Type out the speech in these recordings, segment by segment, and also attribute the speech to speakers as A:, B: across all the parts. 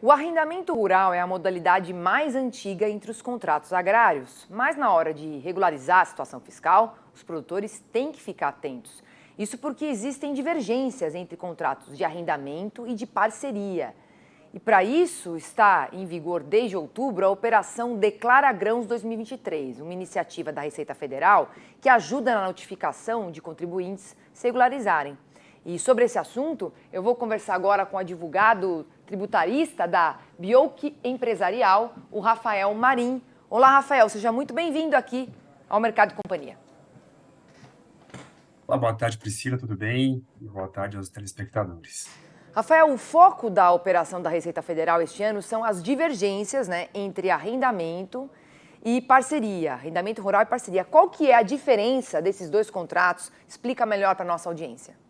A: O arrendamento rural é a modalidade mais antiga entre os contratos agrários, mas na hora de regularizar a situação fiscal, os produtores têm que ficar atentos. Isso porque existem divergências entre contratos de arrendamento e de parceria. E para isso está em vigor desde outubro a Operação Declara Grãos 2023, uma iniciativa da Receita Federal que ajuda na notificação de contribuintes se regularizarem. E sobre esse assunto, eu vou conversar agora com o advogado tributarista da Bioc Empresarial, o Rafael Marim. Olá, Rafael, seja muito bem-vindo aqui ao Mercado e Companhia.
B: Olá, boa tarde, Priscila, tudo bem? E boa tarde aos telespectadores.
A: Rafael, o foco da operação da Receita Federal este ano são as divergências, entre arrendamento e parceria, arrendamento rural e parceria. Qual que é a diferença desses dois contratos? Explica melhor para a nossa audiência.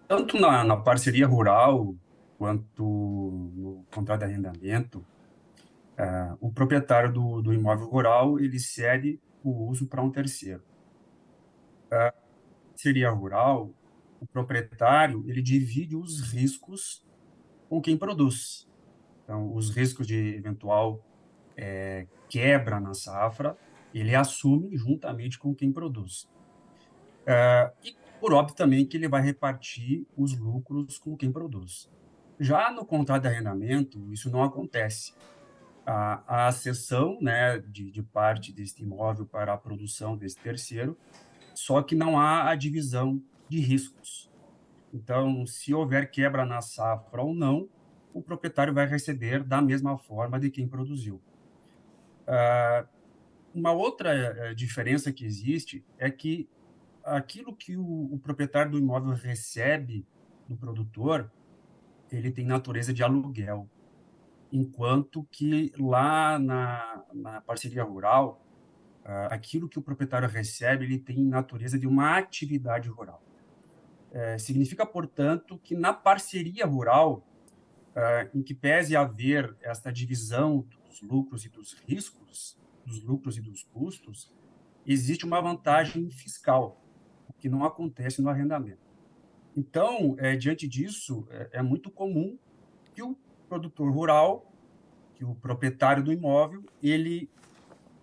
B: Tanto na parceria rural quanto no contrato de arrendamento, o proprietário do imóvel rural, ele cede o uso para um terceiro. Na parceria rural, o proprietário, ele divide os riscos com quem produz. Então, os riscos de eventual quebra na safra, ele assume juntamente com quem produz. E, por óbvio, também que ele vai repartir os lucros com quem produz. Já no contrato de arrendamento, isso não acontece. A cessão, né, de parte desse imóvel para a produção desse terceiro, só que não há a divisão de riscos. Então, se houver quebra na safra ou não, o proprietário vai receber da mesma forma de quem produziu. Uma outra diferença que existe é que aquilo que o proprietário do imóvel recebe do produtor, ele tem natureza de aluguel, enquanto que lá na parceria rural, aquilo que o proprietário recebe, ele tem natureza de uma atividade rural. Significa, portanto, que na parceria rural, em que pese haver esta divisão dos lucros e dos riscos, dos lucros e dos custos, existe uma vantagem fiscal, o que não acontece no arrendamento. Então, diante disso, é muito comum que o produtor rural, que o proprietário do imóvel, ele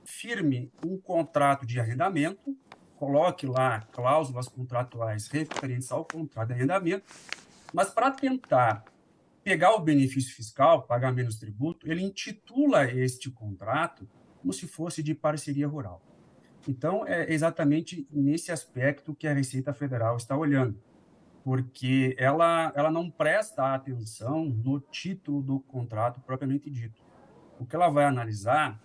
B: firme um contrato de arrendamento, coloque lá cláusulas contratuais referentes ao contrato de arrendamento, mas para tentar pegar o benefício fiscal, pagar menos tributo, ele intitula este contrato como se fosse de parceria rural. Então, é exatamente nesse aspecto que a Receita Federal está olhando, porque ela não presta atenção no título do contrato propriamente dito. O que ela vai analisar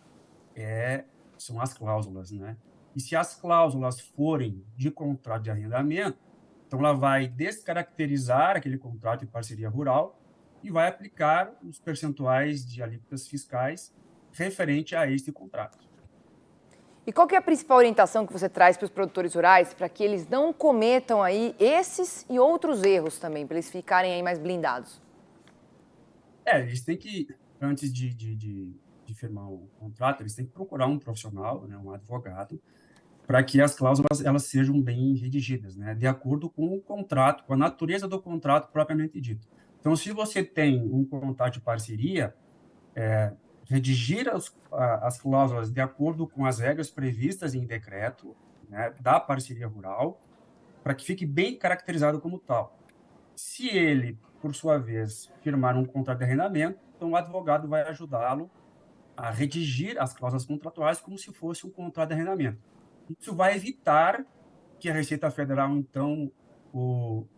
B: são as cláusulas, né? E se as cláusulas forem de contrato de arrendamento, então ela vai descaracterizar aquele contrato de parceria rural e vai aplicar os percentuais de alíquotas fiscais referente a este contrato.
A: E qual que é a principal orientação que você traz para os produtores rurais para que eles não cometam aí esses e outros erros também, para eles ficarem aí mais blindados?
B: Eles têm que, antes de firmar o contrato, eles têm que procurar um profissional, né, um advogado, para que as cláusulas elas sejam bem redigidas, né, de acordo com o contrato, com a natureza do contrato propriamente dito. Então, se você tem um contrato de parceria, redigir as cláusulas de acordo com as regras previstas em decreto, né, da parceria rural, para que fique bem caracterizado como tal. Se ele, por sua vez, firmar um contrato de arrendamento, então o advogado vai ajudá-lo a redigir as cláusulas contratuais como se fosse um contrato de arrendamento. Isso vai evitar que a Receita Federal, então,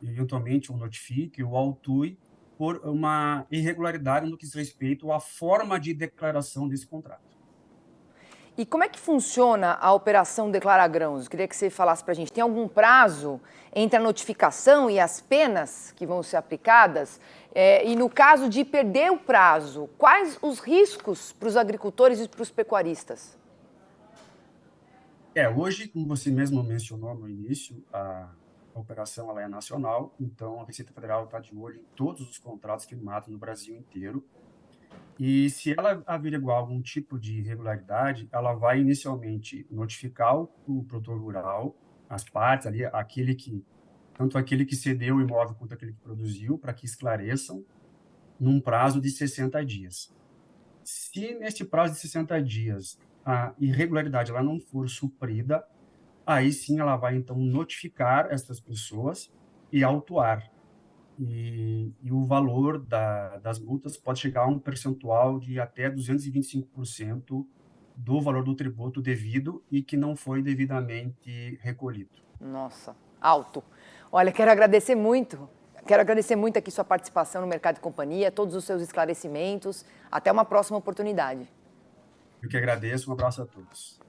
B: eventualmente o notifique ou autue por uma irregularidade no que diz respeito à forma de declaração desse contrato.
A: E como é que funciona a Operação Declara Grãos? Queria que você falasse para a gente. Tem algum prazo entre a notificação e as penas que vão ser aplicadas? E no caso de perder o prazo, quais os riscos para os agricultores e para os pecuaristas?
B: Hoje, como você mesmo mencionou no início, a operação ela é nacional, então a Receita Federal está de olho em todos os contratos firmados no Brasil inteiro. E se ela averiguar algum tipo de irregularidade, ela vai inicialmente notificar o produtor rural, as partes ali, tanto aquele que cedeu o imóvel quanto aquele que produziu, para que esclareçam. num prazo de 60 dias. Se nesse prazo de 60 dias a irregularidade ela não for suprida, aí sim ela vai então notificar essas pessoas e autuar. E o valor das multas pode chegar a um percentual de até 225% do valor do tributo devido e que não foi devidamente recolhido.
A: Nossa, alto. Olha, quero agradecer muito aqui sua participação no Mercado e Companhia, todos os seus esclarecimentos. Até uma próxima oportunidade.
B: Eu que agradeço, um abraço a todos.